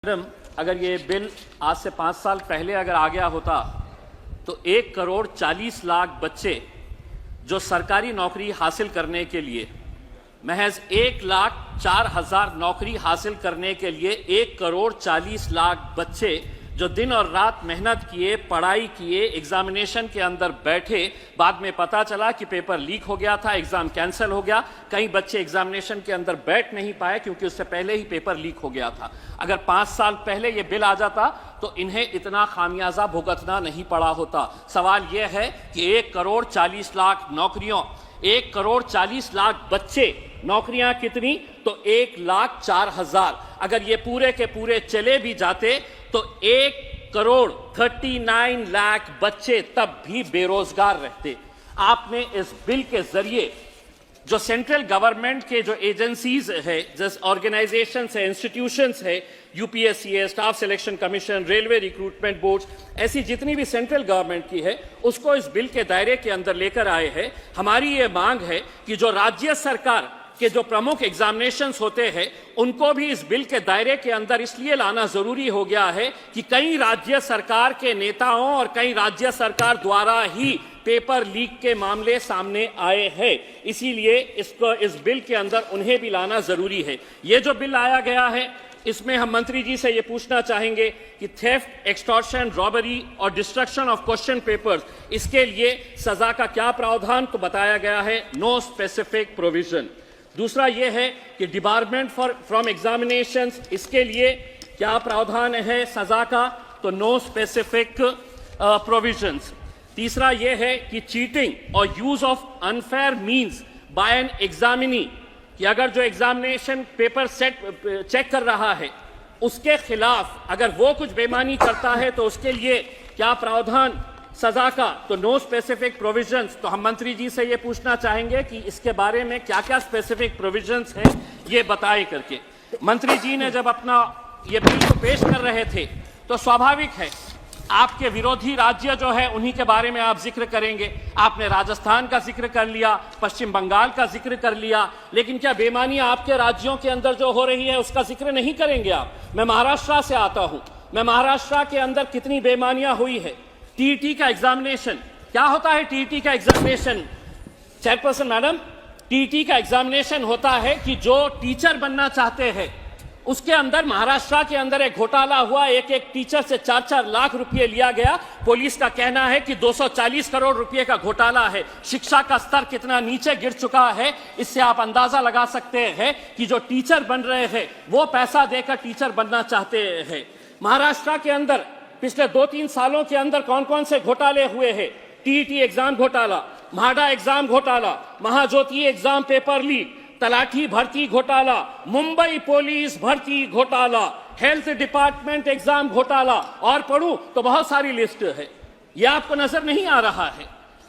Madam, अगर ये bill आज से 5 साल पहले अगर आ गया होता तो 1,40,00,000 बच्चे जो सरकारी नौकरी हासिल करने के लिए महज 1,04,000 नौकरी हासिल करने के लिए 1,40,00,000 बच्चे जो दिन और रात मेहनत किए, पढ़ाई किए, एग्जामिनेशन के अंदर बैठे, बाद में पता चला कि पेपर लीक हो गया था, एग्जाम कैंसिल हो गया। कई बच्चे एग्जामिनेशन के अंदर बैठ नहीं पाए क्योंकि उससे पहले ही पेपर लीक हो गया था। अगर 5 साल पहले ये बिल आ जाता तो इन्हें इतना खामियाजा भुगतना नहीं पड़ा होता। सवाल यह है कि 1,40,00,000 नौकरियों, 1,40,00,000 बच्चे, नौकरियां कितनी? तो 1,04,000। अगर ये पूरे के पूरे चले भी जाते तो 1,39,00,000 बच्चे तब भी बेरोजगार रहते। आपने इस बिल के जरिए जो सेंट्रल गवर्नमेंट के जो एजेंसीज है, जैसे ऑर्गेनाइजेशंस है, इंस्टीट्यूशंस है, यूपीएससी है, staff selection commission, railway recruitment board, ऐसी जितनी भी सेंट्रल गवर्नमेंट की है, उसको इस बिल के दायरे के अंदर लेकर आए हैं। हमारी ये मांग है कि जो राज्य सरकार के जो प्रमुख एग्जामिनेशंस होते हैं उनको भी इस बिल के दायरे के अंदर इसलिए लाना जरूरी हो गया है कि कई राज्य सरकार के नेताओं और कई राज्य सरकार द्वारा ही पेपर लीक के मामले सामने आए हैं। इसीलिए इसको इस बिल के अंदर उन्हें भी लाना जरूरी है। ये जो बिल लाया गया है इसमें हम मंत्री जी से ये पूछना चाहेंगे कि थेफ्ट, एक्सटॉर्शन, रॉबरी और डिस्ट्रक्शन ऑफ क्वेश्चन पेपर्स, इसके लिए सजा का क्या प्रावधान? तो बताया गया है नो स्पेसिफिक प्रोविजन। दूसरा यह है कि डिबारमेंट फ्रॉम एग्जामिनेशंस, इसके लिए क्या प्रावधान है सजा का? तो नो स्पेसिफिक प्रोविजंस। तीसरा यह है कि चीटिंग और use of unfair means by an examinee, कि अगर जो एग्जामिनेशन पेपर सेट चेक कर रहा है उसके खिलाफ अगर वो कुछ बेईमानी करता है तो उसके लिए क्या प्रावधान सजा का? तो नो स्पेसिफिक प्रोविजंस। तो हम मंत्री जी से ये पूछना चाहेंगे कि इसके बारे में क्या क्या स्पेसिफिक प्रोविजंस हैं ये बताए करके। मंत्री जी ने जब अपना ये बिल को पेश कर रहे थे तो स्वाभाविक है आपके विरोधी राज्य जो है उन्हीं के बारे में आप जिक्र करेंगे। आपने राजस्थान का जिक्र कर लिया, पश्चिम बंगाल का जिक्र कर लिया, लेकिन क्या बेईमानियां आपके राज्यों के अंदर जो हो रही है उसका जिक्र नहीं करेंगे आप? मैं महाराष्ट्र से आता हूं, मैं महाराष्ट्र के अंदर कितनी बेईमानियां हुई है। टीईटी का एग्जामिनेशन, क्या होता है टीईटी का एग्जामिनेशन? चेयरपर्सन मैडम, टीईटी का एग्जामिनेशन होता है कि जो टीचर बनना चाहते हैं उसके अंदर महाराष्ट्र के अंदर एक घोटाला हुआ, एक एक टीचर से 4-4 लाख रुपए लिया गया। पुलिस का कहना है कि 240 करोड़ रुपए का घोटाला है। शिक्षा का स्तर कितना नीचे गिर चुका है इससे आप अंदाजा लगा सकते हैं कि जो टीचर बन रहे हैं वो पैसा देकर टीचर बनना चाहते हैं। महाराष्ट्र के अंदर पिछले 2-3 सालों के अंदर कौन कौन से घोटाले हुए हैं? टीईटी एग्जाम घोटाला, म्हाडा एग्जाम घोटाला, महाज्योति एग्जाम पेपर लीक, तलाठी भर्ती घोटाला, मुंबई पुलिस भर्ती घोटाला, हेल्थ डिपार्टमेंट एग्जाम घोटाला, और पढ़ूं तो बहुत सारी लिस्ट है। यह आपको नजर नहीं आ रहा है?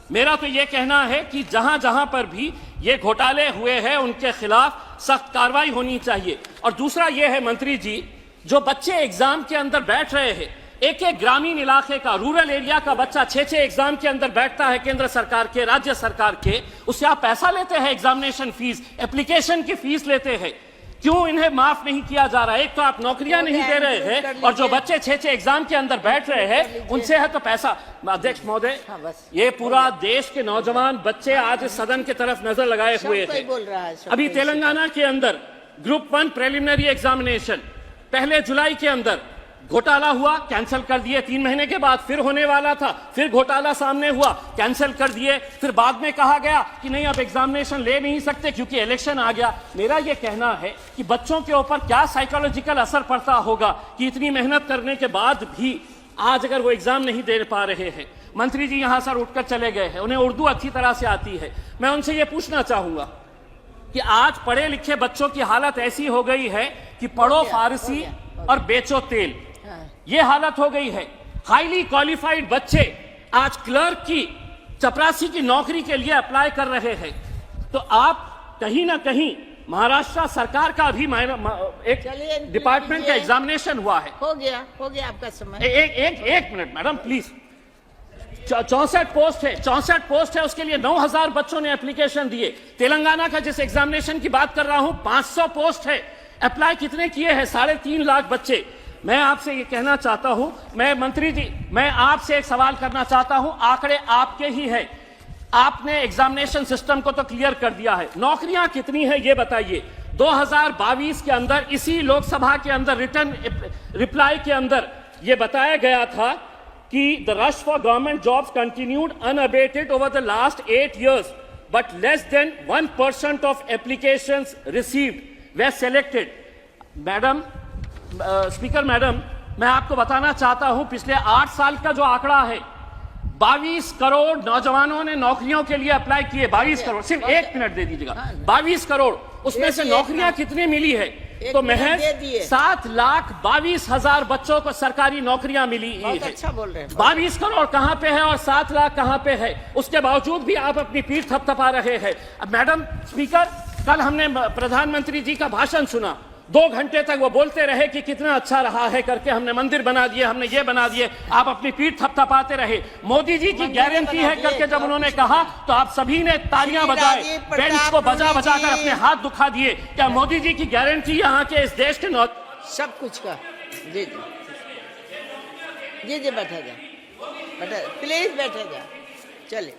मेरा तो यह कहना है कि जहां जहां पर भी ये घोटाले हुए हैं उनके खिलाफ सख्त कार्रवाई होनी चाहिए। और दूसरा यह है मंत्री जी, जो बच्चे एग्जाम के अंदर बैठ रहे हैं, एक एक ग्रामीण इलाके का, रूरल एरिया का बच्चा 6-6 एग्जाम के अंदर बैठता है, केंद्र सरकार के, राज्य सरकार के, उससे आप पैसा लेते हैं, एग्जामिनेशन फीस, एप्लीकेशन की फीस लेते हैं। क्यों इन्हें माफ नहीं किया जा रहा है? एक तो आप नौकरियां नहीं दे रहे हैं और जो बच्चे 6-6 एग्जाम के अंदर बैठ रहे हैं उनसे है तो पैसा। अध्यक्ष महोदय, ये पूरा देश के नौजवान बच्चे आज सदन की तरफ नजर लगाए हुए थे। अभी तेलंगाना के अंदर ग्रुप 1 प्रिलिमिनरी एग्जामिनेशन 1 जुलाई के अंदर घोटाला हुआ, कैंसिल कर दिए। 3 महीने के बाद फिर होने वाला था, फिर घोटाला सामने हुआ, कैंसिल कर दिए। फिर बाद में कहा गया कि नहीं आप एग्जामिनेशन ले नहीं सकते क्योंकि इलेक्शन आ गया। मेरा यह कहना है कि बच्चों के ऊपर क्या साइकोलॉजिकल असर पड़ता होगा कि इतनी मेहनत करने के बाद भी आज अगर वो एग्जाम नहीं दे पा रहे हैं। मंत्री जी यहां से उठकर चले गए हैं, उन्हें उर्दू अच्छी तरह से आती है। मैं उनसे यह पूछना चाहूंगा कि आज पढ़े लिखे बच्चों की हालत ऐसी हो गई है कि पढ़ो फारसी और बेचो तेल, ये हालत हो गई है। हाईली क्वालिफाइड बच्चे आज क्लर्क की, चपरासी की नौकरी के लिए अप्लाई कर रहे हैं। तो आप कहीं ना कहीं महाराष्ट्र सरकार का भी एक डिपार्टमेंट का एग्जामिनेशन हुआ है। हो गया आपका समय। एक मिनट मैडम प्लीज। 64 पोस्ट है, 64 पोस्ट है, उसके लिए 9,000 बच्चों ने एप्लीकेशन दिए। तेलंगाना का जिस एग्जामिनेशन की बात कर रहा हूं 500 पोस्ट है, अप्लाई कितने किए हैं? 3.5 लाख बच्चे। मैं आपसे ये कहना चाहता हूं, मैं मंत्री जी, मैं आपसे एक सवाल करना चाहता हूं, आंकड़े आपके ही है, आपने एग्जामिनेशन सिस्टम को तो क्लियर कर दिया है, नौकरियां कितनी है ये बताइए। 2022 के अंदर इसी लोकसभा के अंदर रिटर्न रिप्लाई के अंदर ये बताया गया था कि the rush for government jobs continued unabated over the last 8 years, but less than 1% of applications received were selected. Madam, speaker madam, मैं आपको बताना चाहता हूं, पिछले 8 साल का जो आंकड़ा है, 22 करोड़ नौजवानों ने नौकरियों के लिए अप्लाई किए। 22 करोड़, सिर्फ 1 मिनट दे दीजिएगा। 22 करोड़, उसमें से नौकरियां कितनी मिली है? तो महज 7,22,000 बच्चों को सरकारी नौकरियां मिली है। अच्छा बोल रहे हैं। 22 करोड़ कहां पे है और 7 लाख कहां पे है? उसके बावजूद भी आप अपनी पीठ थपथपा रहे हैं। मैडम स्पीकर, कल हमने प्रधानमंत्री जी का भाषण सुना, 2 घंटे तक वो बोलते रहे कि कितना अच्छा रहा है करके, हमने मंदिर बना दिए, हमने ये बना दिए, आप अपनी पीठ थपथपाते रहे। मोदी जी की गारंटी है करके जब उन्होंने कहा तो आप सभी ने तालियां बजाए, बेंच को बजा बजा कर अपने हाथ दुखा दिए। क्या मोदी जी की गारंटी यहाँ के इस देश के सब कुछ का? जी जी जी जी, बैठा जा, बैठा, प्लीज बैठा जा, चले।